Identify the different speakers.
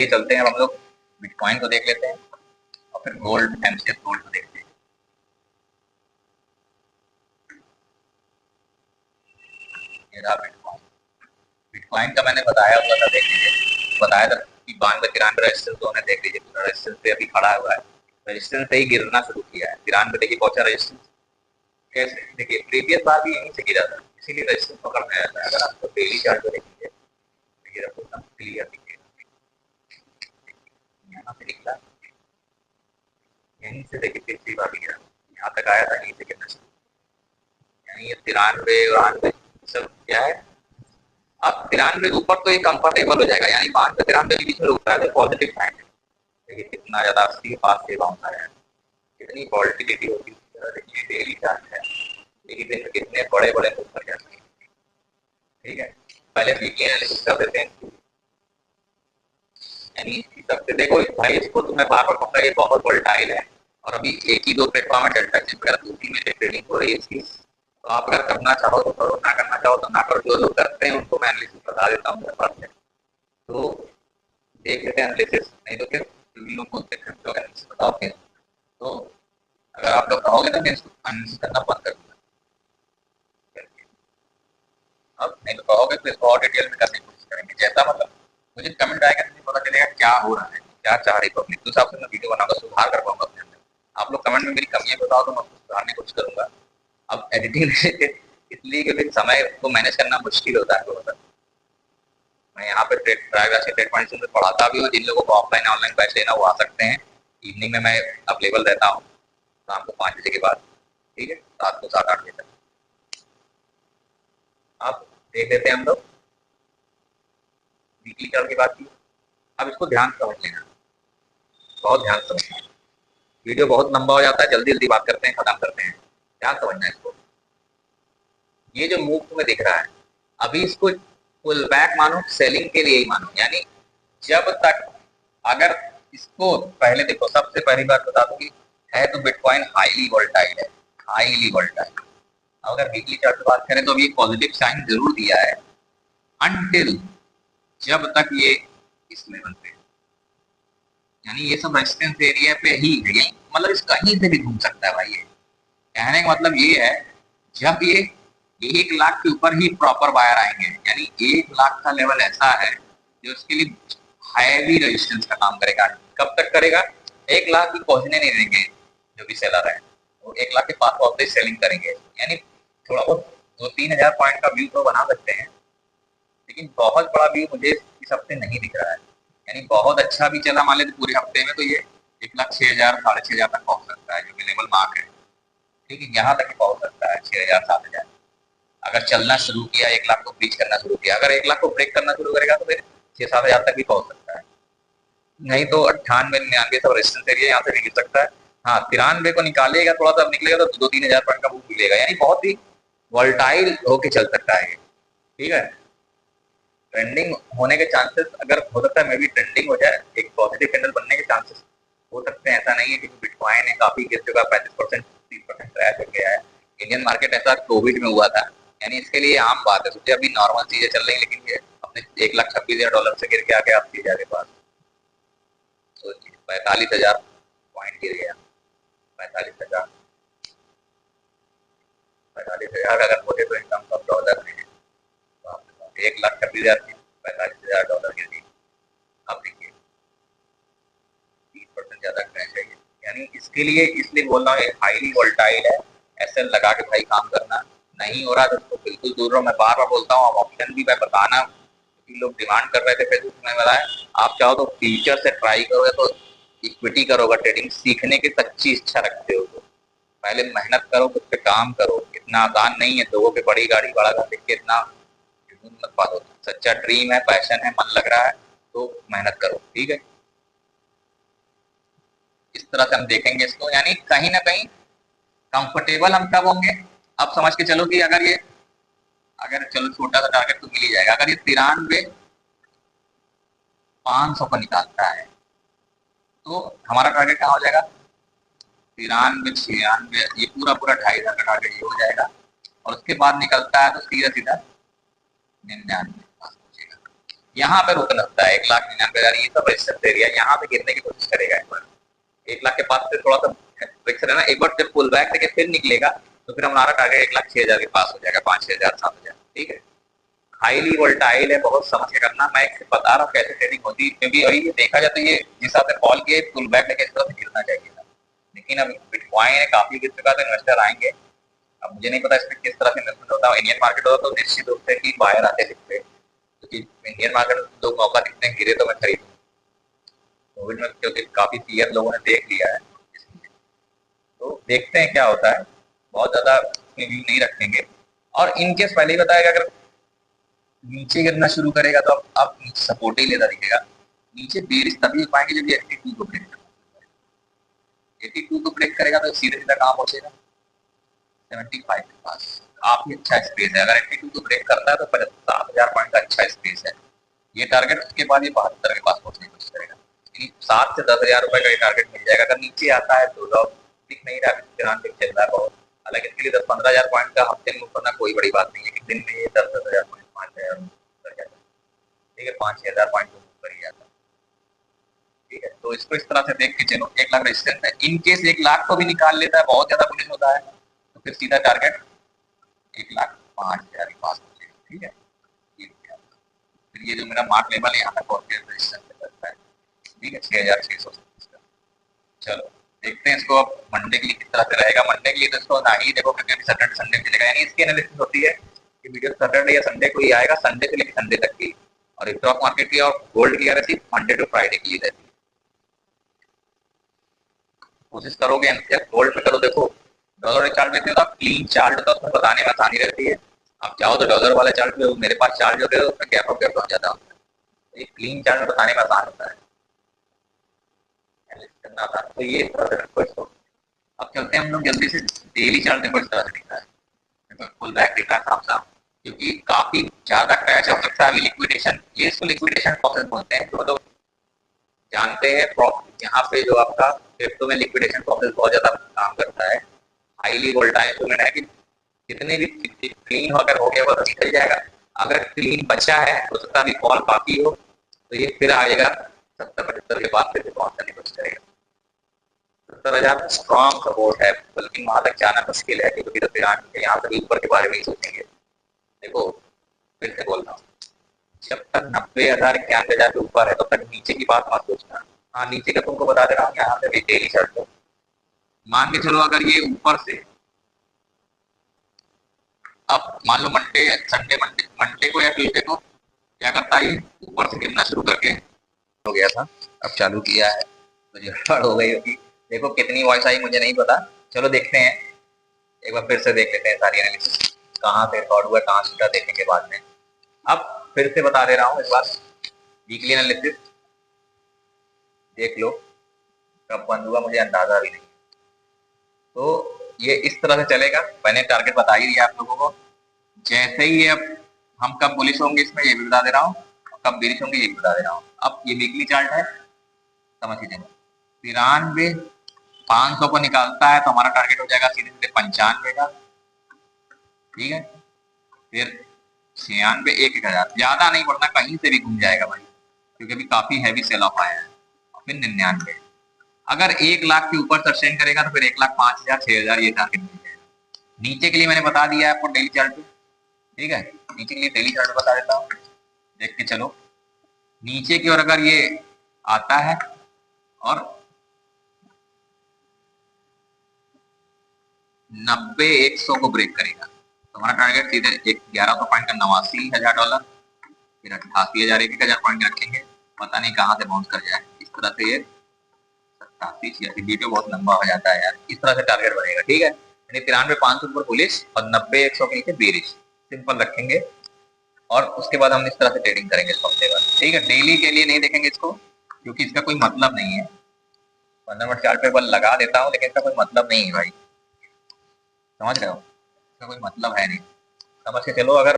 Speaker 1: ये चलते हैं, अब हम लोग बिटकॉइन को देख लेते हैं और फिर गोल्ड, एमसीएक्स गोल्ड को देखते हैं। ये रहा बिटकॉइन। बिटकॉइन का मैंने बताया हुआ था, देख लीजिए, बताया था कि 92-93 रेजिस्टेंस जोन है, देख लीजिए पूरा रेजिस्टेंस पे अभी खड़ा हुआ है, रेजिस्टेंस से ही गिरना शुरू किया है, 93 देखिए पहुंचा रेजिस्टेंस। कैसे देखिए, प्रीवियस बार भी यहीं से गिरा था, इसीलिए रेजिस्टेंस पकड़ में आया था। अगर आपको डेली चार्ट को देखेंगे तो ये आपको एकदम क्लियर दिखेगा, यहाँ से निकला, यहीं से देखिए तीसरी बार गिरा, यहाँ तक आया था, यहीं से गिरना शुरू, यानी ये 93 सब क्या है। अब 93 ऊपर तो ये कंफर्टेबल हो जाएगा, यानी 5 से 93 के बीच में रुकता है तो पॉजिटिव साइन है। देखिए कितना ज्यादा 80 के पास से बाउंस आया है, कितनी वॉल्टिलिटी होती है। देखिए डेली चार्ट है, एक दिन में कितने बड़े बड़े मूव कर जाते हैं। ठीक है, पहले वीकली एनालिसिस कर देते हैं, यानी सबसे देखो भाई, इसको तो मैं बार बार कहूँगा, ये बहुत वोल्टाइल है और अभी एक ही दो प्लेटफॉर्म है, डेल्टा चिप वगैरह, दूसरी में ट्रेडिंग हो रही है इसकी। तो आप अगर करना चाहो तो करो, ना करना चाहो तो ना करो। जो लोग करते हैं उनको मैं एनालिसिस बता देता हूँ मेरे पास है, तो देख लेते हैं एनालिसिस, नहीं तो फिर लोग बोलते हैं तो एनालिसिस बताओ फिर। तो अगर आप लोग कहोगे तो मैं इसको एनालिसिस करना बंद कर दूंगा, अब नहीं तो कहोगे तो इसको और डिटेल में करने की कोशिश करेंगे, जैसा मतलब मुझे कमेंट आएगा तो मुझे पता चलेगा क्या हो रहा है, क्या चाह रही पब्लिक, उस हिसाब से मैं वीडियो बनाऊंगा, सुधार कर पाऊंगा अपने अंदर। आप लोग कमेंट में मेरी कमियां बताओ तो मैं उसको सुधारने की कोशिश करूंगा। अब एडिटिंग रिलेटेड इसलिए क्योंकि समय को मैनेज करना मुश्किल होता है थोड़ा सा। मैं यहाँ पे ट्रेड पॉइंट में पढ़ाता भी हूँ, जिन लोगों को ऑफलाइन ऑनलाइन बैच लेना वो आ सकते हैं। इवनिंग में मैं अवेलेबल रहता हूँ, शाम को 5 बजे के बाद, ठीक है, रात को 7-8 बजे तक। आप देख लेते हैं हम लोग वीकली चार्ट की बात की। अब इसको ध्यान से समझ लेना, बहुत ध्यान से समझना, वीडियो बहुत लंबा हो जाता है, जल्दी जल्दी बात करते हैं, खत्म करते हैं, ध्यान समझना है इसको। ये जो मूव तुम्हें दिख रहा है, अभी इसको पुल बैक मानो, सेलिंग के लिए ही मानो, यानी जब तक, अगर इसको पहले देखो, सबसे पहली बात बता दूं कि है तो बिटकॉइन हाईली वोलेटाइल है, हाईली वोलेटाइल। अगर वीकली चार्ट की बात करें तो अभी पॉजिटिव साइन जरूर दिया है, अनटिल, जब तक ये इस लेवल पे, यानी ये सब रेजिस्टेंस एरिया पे ही है, मतलब इस कहीं से भी घूम सकता है भाई। ये कहने का मतलब ये है, जब ये 1 लाख के ऊपर ही प्रॉपर बायर आएंगे, यानी 1 लाख का लेवल ऐसा है जो इसके लिए हैवी रेजिस्टेंस का काम करेगा। कब तक करेगा? 1 लाख भी पहुंचने नहीं देंगे जो भी सेलर है, वो 1 लाख के पास पहुंचते ही सेलिंग करेंगे। यानी थोड़ा बहुत 2-3 हजार पॉइंट का व्यू तो बना सकते हैं, लेकिन बहुत बड़ा व्यू मुझे इस हफ्ते नहीं दिख रहा है। यानी बहुत अच्छा भी चला मान लेते पूरे हफ्ते में तो ये 1,06,000 6,500 तक पहुंच सकता है, जो कि लेवल मार्क है। ठीक है, यहाँ तक पहुंच सकता है 6,000 7,000। अगर चलना शुरू किया, 1 लाख को ब्रीच करना शुरू किया, अगर 1 लाख को ब्रेक करना शुरू करेगा तो फिर 6-7 हजार तक भी पहुंच सकता है। नहीं तो 98-99 सब रेजिस्टेंस एरिया, यहाँ से भी गिर सकता है। हाँ, 93 को निकालेगा, थोड़ा सा निकलेगा तो 2-3 हजार पॉइंट का मूव मिलेगा, यानी बहुत ही वोल्टाइल होके चल सकता है ये। ठीक है, ट्रेंडिंग होने के चांसेस, अगर हो सकता है मे भी ट्रेंडिंग हो जाए, एक पॉजिटिव कैंडल बनने के चांसेस हो सकते हैं, ऐसा नहीं है, क्योंकि बिटकॉइन है काफी गिर चुका, 35% 30% क्रैश हो गया है। इंडियन मार्केट ऐसा कोविड में हुआ था, यानी इसके लिए आम बात है। सोचिए अभी नॉर्मल चीजें चल रही है, लेकिन ये अपने $1,26,000 से गिर के आके आप 30,000 के पास, सोचिए 45,000 पॉइंट गिर गया। 45,000 अगर बोले तो इनकम ऑफ डॉलर में 1,26,000 $45,000 गिर गई। अब देखिए 30% ज्यादा क्रैश है, यानी इसके लिए, इसलिए बोल रहा हूँ हाईली वोल्टाइल है। एसएल लगा के भाई काम करना, नहीं हो रहा तो उसको बिल्कुल दूर रहो। मैं बार बार बोलता हूँ, ऑप्शन भी मैं बताना, क्योंकि लोग डिमांड कर रहे थे फेसबुक में, बताया आप चाहो तो फ्यूचर से ट्राई करोगे तो इक्विटी करोगे, ट्रेडिंग सीखने की सच्ची इच्छा रखते हो तो पहले मेहनत करो, खुद पे काम करो। इतना आसान नहीं है, लोगों के बड़ी गाड़ी बड़ा घर देख के इतना मत पालो। सच्चा ड्रीम है, पैशन है, मन लग रहा है तो मेहनत करो। ठीक है, इस तरह से हम देखेंगे इसको, यानी कहीं ना कहीं कंफर्टेबल हम कब होंगे। अब समझ के चलो कि अगर ये, अगर चलो छोटा सा टारगेट तो मिल ही जाएगा, अगर ये 93,500 को निकालता है तो हमारा टारगेट कहाँ हो जाएगा? 93-96, ये पूरा पूरा 2,500 का टारगेट ये हो जाएगा। और उसके बाद निकलता है तो सीधा सीधा 99 पास पहुंचेगा। यहाँ पे रुकना होता है 1,99,000, ये सब रेजिस्टेंस एरिया, यहाँ पे गिरने की कोशिश करेगा एक बार 1 लाख के पास से थोड़ा सा फिक्स रहना, एक बार जब पुल बैक देके फिर निकलेगा तो फिर हमारा टारगेट 1,06,000 के पास हो जाएगा, 5,6,000 7,000। ठीक है, हाईली वोल्टाइल है, बहुत समझ के करना। मैं बता रहा हूँ कैसे ट्रेडिंग होती है, क्योंकि अभी ये देखा जाए तो ये जिस हिसाब से कॉल किए पुल बैक लेके इस तरह से गिरना चाहिए था, लेकिन अब बिटकॉइन है काफी गिर चुका तो इन्वेस्टर आएंगे। अब मुझे नहीं पता इसमें किस तरह से इन्वेस्टमेंट होता है। इंडियन मार्केट होता तो निश्चित रूप से कि बाहर आते दिखते, क्योंकि इंडियन मार्केट में लोग मौका दिखते हैं गिरे तो मैं खरीदूँ। कोविड में क्योंकि काफी क्लियर लोगों ने देख लिया है, तो देखते हैं क्या होता है, बहुत ज्यादा व्यू नहीं रखेंगे। और इनकेस पहले ही बताया, अगर नीचे गिरना शुरू करेगा तो आप नीचे सपोर्ट ही लेता दिखेगा। नीचे बेरिश तभी पाएंगे जब ये 82 को ब्रेक करेगा, 82 को ब्रेक करेगा तो सीधे सीधा कहाँ पहुंचेगा 75 के पास। काफी अच्छा स्पेस है, अगर 82 को ब्रेक करता है तो 7,000 पॉइंट का अच्छा स्पेस है ये टारगेट। उसके बाद ये 72 के पास पहुंचने की कोशिश करेगा, 7 से 10,000 रुपए का ये टारगेट मिल जाएगा। अगर नीचे आता है तो लॉस दिख नहीं रहा, चल रहा है बहुत। हालांकि इसके लिए 10-15,000 पॉइंट का हफ्ते में करना कोई बड़ी बात नहीं है, कि दिन में ये 10-10,000 पॉइंट 5,000 कर जाता है। ठीक है, 5,000 पॉइंट ऊपर ही आता है। ठीक है, तो इसको इस तरह से देख के चलो, 1 लाख रेजिस्टेंस है। इन केस 1 लाख को भी निकाल लेता है, बहुत ज्यादा बुलिश होता है, तो फिर सीधा टारगेट 1,05,000 के पास पहुंचेगा। ठीक है, फिर ये जो मेरा मार्क लेवल है यहाँ तक पहुंच गया रेजिस्टेंस करता है। ठीक है, 6,600। चलो देखते हैं इसको अब मंडे के लिए किस तरह से रहेगा। मंडे के लिए तो इसको ना ही देखो, क्योंकि सैटरडे संडे मिलेगा, यानी इसकी एनालिसिस होती है कि वीडियो सैटरडे या संडे को ही आएगा, संडे से लेकर संडे तक की। और स्टॉक मार्केट की और गोल्ड की रहती है मंडे टू फ्राइडे की रहती है। कोशिश करोगे गोल्ड पे करो, देखो डॉलर चार्ट लेते हो तो आप क्लीन चार्ट होता है, उसमें बताने में आसानी रहती है। आप चाहो तो डॉलर वाले चार्ट पे, मेरे पास चार्ट जो है उसमें गैप अप हो जाता है, क्लीन चार्ट में बताने में आसान होता है, करना था। तो ये अब चलते हैं हम लोग जल्दी से डेली चार्ट देखो, इस तरह से दिखता है, फुल बैक दिख रहा है साफ साफ, क्योंकि काफी ज्यादा क्रैश हो सकता है। लिक्विडेशन, ये इसको लिक्विडेशन प्रोसेस बोलते हैं, जो लोग जानते हैं। यहाँ पे जो आपका क्रिप्टो में लिक्विडेशन प्रोसेस बहुत ज्यादा काम करता है, हाईली वोल्टाइल पेमेंट है कि कितने भी क्लीन अगर हो गया वो तो निकल जाएगा, अगर क्लीन बचा है तो सकता भी कॉल बाकी हो तो ये फिर आएगा 70-75 के बाद फिर कॉल करने की कोशिश करेगा। 70,000 स्ट्रॉन्ग सपोर्ट है, बल्कि वहां तक जाना मुश्किल है, क्योंकि तो यहाँ से ऊपर के बारे में ही सोचेंगे। देखो फिर से बोल रहा हूँ, जब तक 90,000 91,000 के ऊपर है तब तक नीचे की बात मत सोचना। हाँ, नीचे का तुमको बता दे रहा हूँ, यहाँ से डेली चार्ट लो, मान के चलो अगर ये ऊपर से, अब मान लो मंडे संडे मंडे को या ट्यूजडे को क्या करता है, ऊपर से गिरना शुरू करके हो गया था, अब चालू किया है तो गड़बड़ हो गई होगी। देखो कितनी वॉइस आई मुझे नहीं पता, चलो देखते हैं एक बार फिर से देख लेते हैं सारी एनालिसिस, कहाँ से रिकॉर्ड हुआ कहाँ सीधा देखने के बाद में। अब फिर से बता दे रहा हूँ, इस बार वीकली एनालिसिस देख लो, कब बंद हुआ मुझे अंदाजा भी नहीं। तो ये इस तरह से चलेगा, मैंने टारगेट बता ही दिया आप लोगों को। जैसे ही अब हम कब बुलिश होंगे इसमें ये भी बता दे रहा हूँ, कब बेरिश होंगे ये भी बता दे रहा हूँ। अब ये वीकली चार्ट है, समझ लीजिए 93,500 को निकालता है तो हमारा टारगेट हो जाएगा सीधे सीधे 95 का। ठीक है, फिर 96, 1,000, ज्यादा नहीं बढ़ना, कहीं से भी घूम जाएगा भाई, क्योंकि अभी काफी हैवी सेल ऑफ आया है। फिर 99, अगर 1 लाख के ऊपर सस्टेन करेगा तो फिर 1,05,000 6,000 ये टारगेट मिल जाएगा। नीचे के लिए मैंने बता दिया आपको डेली चार्ट पे। ठीक है, नीचे के लिए डेली चार्ट बता देता हूँ, देख के चलो। नीचे की ओर अगर ये आता है और 90-100 को ब्रेक करेगा तो हमारा टारगेट सीधे 1100 पॉइंट का $89,000, फिर 88,000 1,000 पॉइंट रखेंगे, पता नहीं कहाँ से बाउंस कर जाए। इस तरह से ये 87-86, वीडियो बहुत लंबा हो जाता है यार, इस तरह से टारगेट बनेगा। ठीक है, यानी 93,500 ऊपर बुलिश और 90-100 के नीचे बेरिश, सिंपल रखेंगे। और उसके बाद हम इस तरह से ट्रेडिंग करेंगे इस हफ्ते बाद। ठीक है, डेली के लिए नहीं देखेंगे इसको, क्योंकि इसका कोई मतलब नहीं है। 15 मिनट चार्ट पे बल लगा देता हूँ, लेकिन इसका कोई मतलब नहीं है भाई, समझ रहे हो, इसका कोई मतलब है नहीं, समझ के चलो। अगर